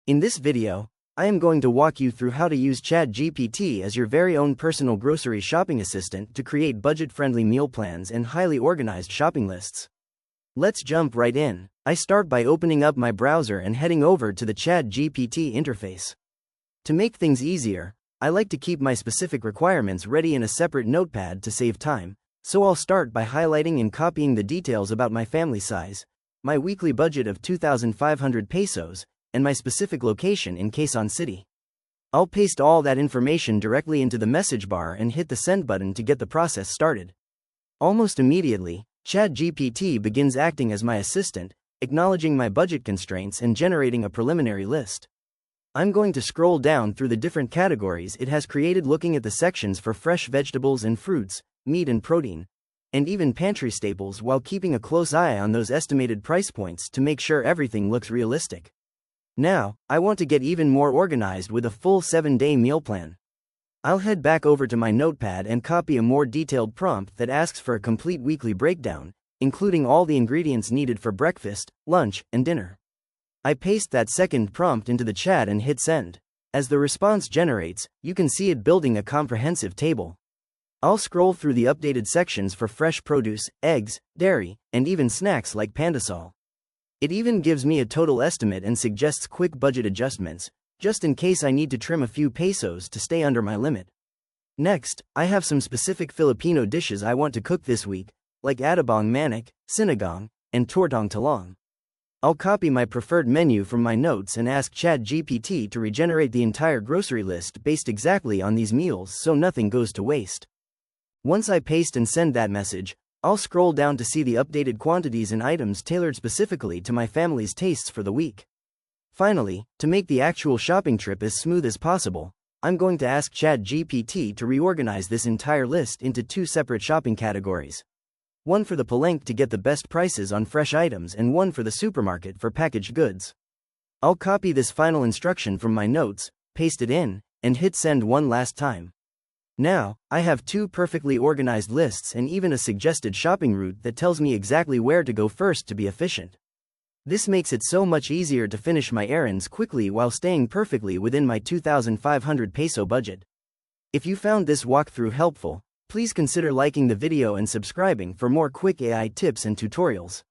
In this video, I am going to walk you through how to use Chatgpt as your very own personal grocery shopping assistant to create budget-friendly meal plans and highly organized shopping lists. Let's jump right in. I start by opening up my browser and heading over to the Chatgpt interface. To make things easier, I like to keep my specific requirements ready in a separate notepad to save time, so I'll start by highlighting and copying the details about my family size, my weekly budget of 2,500 pesos, and my specific location in Quezon City. I'll paste all that information directly into the message bar and hit the send button to get the process started. Almost immediately, Chatgpt begins acting as my assistant, acknowledging my budget constraints and generating a preliminary list. I'm going to scroll down through the different categories it has created, looking at the sections for fresh vegetables and fruits, meat and protein, and even pantry staples, while keeping a close eye on those estimated price points to make sure everything looks realistic. Now, I want to get even more organized with a full 7-day meal plan. I'll head back over to my notepad and copy a more detailed prompt that asks for a complete weekly breakdown, including all the ingredients needed for breakfast, lunch, and dinner. I paste that second prompt into the chat and hit send. As the response generates, you can see it building a comprehensive table. I'll scroll through the updated sections for fresh produce, eggs, dairy, and even snacks like pandesal. It even gives me a total estimate and suggests quick budget adjustments, just in case I need to trim a few pesos to stay under my limit. Next, I have some specific Filipino dishes I want to cook this week, like adobong manok, sinigang, and tortang talong. I'll copy my preferred menu from my notes and ask Chatgpt to regenerate the entire grocery list based exactly on these meals so nothing goes to waste. Once I paste and send that message, I'll scroll down to see the updated quantities and items tailored specifically to my family's tastes for the week. Finally, to make the actual shopping trip as smooth as possible, I'm going to ask Chatgpt to reorganize this entire list into 2 separate shopping categories. One for the palengke to get the best prices on fresh items, and one for the supermarket for packaged goods. I'll copy this final instruction from my notes, paste it in, and hit send one last time. Now, I have 2 perfectly organized lists and even a suggested shopping route that tells me exactly where to go first to be efficient. This makes it so much easier to finish my errands quickly while staying perfectly within my 2,500 peso budget. If you found this walkthrough helpful, please consider liking the video and subscribing for more quick AI tips and tutorials.